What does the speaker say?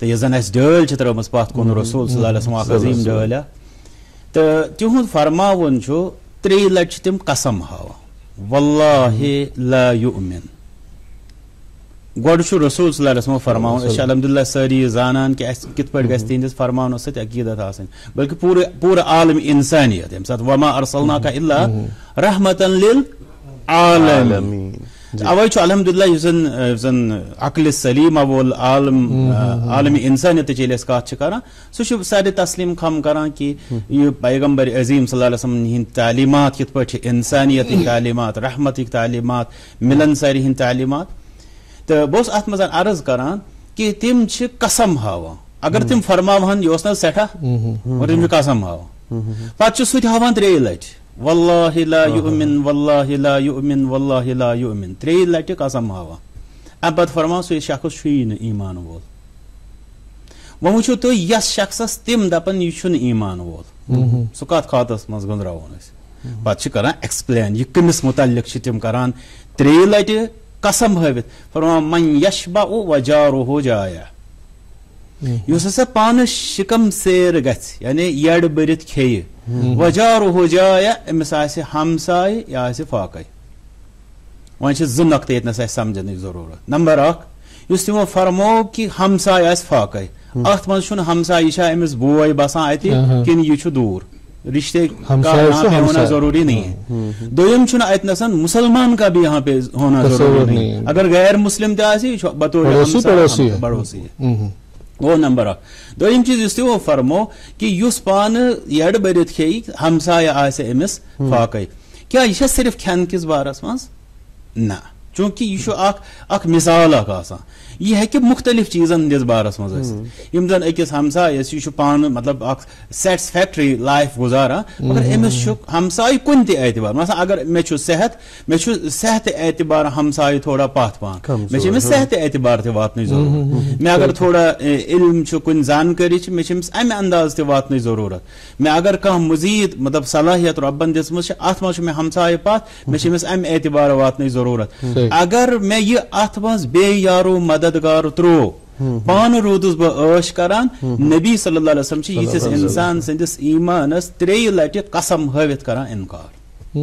تو یہ زن اس ڈل چھ ترمس پات کن رسول صلی اللہ علیہ وسلم عظیم ڈل تو تہند فرماون چھو 3 لٹ تم قسم ہاو واللہ لا یؤمن گوڑ چھو رسول صلی اللہ علیہ وسلم فرماون اس الحمدللہ ساری زانان کہ اس کت پٹ گژھِ تہندس فرماون ست عقیدت آسن بلکہ پورا عالم انسانیت یم سات وما ارسلناک الا رحمتا للعالمین اوے چھو الحمدللہ یزن عقل سلیم وول عالم انسانیت چیل اس کات چھ کران سو چھ سارے تسلیم خم کران کہ یہ پیغمبر عظیم صلی اللہ علیہ وسلم ہند تعلیمات کت پٹ انسانیت کی تعلیمات رحمت کی تعلیمات ملن ساری ہند تعلیمات تو بہت ات مز عرض کران کہ تم چھ قسم ہاوان اگر تم فرماوہن یہ نا سٹھا اور تم قسم ہاوان پتہ سہ ہاوان 3 لٹ واللہ لا یؤمن واللہ لا یؤمن واللہ لا یؤمن 3 لٹ قسم ہاوان ام پتہ فرمان سہ شخص چھ نا ایمان وول وہ وچھو تو یس شخصس تم دپن یہ چھن ایمان وول سہ کت خاتس مز گندراون اس پتہ چھ کران ایکسپلین یہ کمس متعلق چھ تم کران 3 لٹ قسم ہاوت فرمان من یشبع وجارہ جایا یس ہسا پانس شکم سیر گژھِ یعنی یڑ برت کھیہ وجارہ جایا امس آسہ ہمسائے یا آسہ فاقے وۄنۍ چھِ 2 نقطہٕ ییٚتنس اسہِ سمجھنٕچ ضروٗرت نمبر 1 یُس تِمو فرمو کہ ہمسائے آسہِ فاقے اتھ منٛز چھُنہٕ ہمسائے یہِ چھا أمِس بوے بسان اَتہِ کِنہٕ یہِ چھُ دوٗر رشتے کا یہاں پہ ہونا ضروری نہیں ہے دویم چھُنہٕ اتنس مسلمان کا بھی یہاں پہ ہونا ضروری نہیں ہے اگر غیر مسلم تہ بطور پڑوسی ہے وہ نمبر 1 دویم چیز اس وہ فرمو کہ یس پان یڑ برت کھے ہمسایہ آسہ امس فاقے کیا یہ صرف کھین کس بارس مز نہ چونکہ یہ اخ مثال آسان یہ ہیکہ مختلف چیزن ہندس بارس مز یم زن اکس ہمسایس یہ پان مطلب اخ سیٹسفیکٹری لائف گزاران مگر امس ہمسائے کن تہ اعتبار مثلا اگر مے صحت اعتبار ہمسائے تھوڑا پاتھ پان مے صحت اعتبار تہ واتن ضرورت مے اگر تھوڑا علم کن زانکاری مے امہ انداز تہ واتن ضرورت مے اگر کھانا مزید مطلب صلاحیت ربن دژمژ ات مز مے ہمسائے پاتھ مے امہ اعتبار واتن ضرورت اگر مے یہ ات مز بے یارو مددگار ترو پان رودس بہ عٲش کران نبی صلی اللہ علیہ وسلم یتھس انسان سندس ایمانس 3 لٹہ قسم ہاوت کران انکار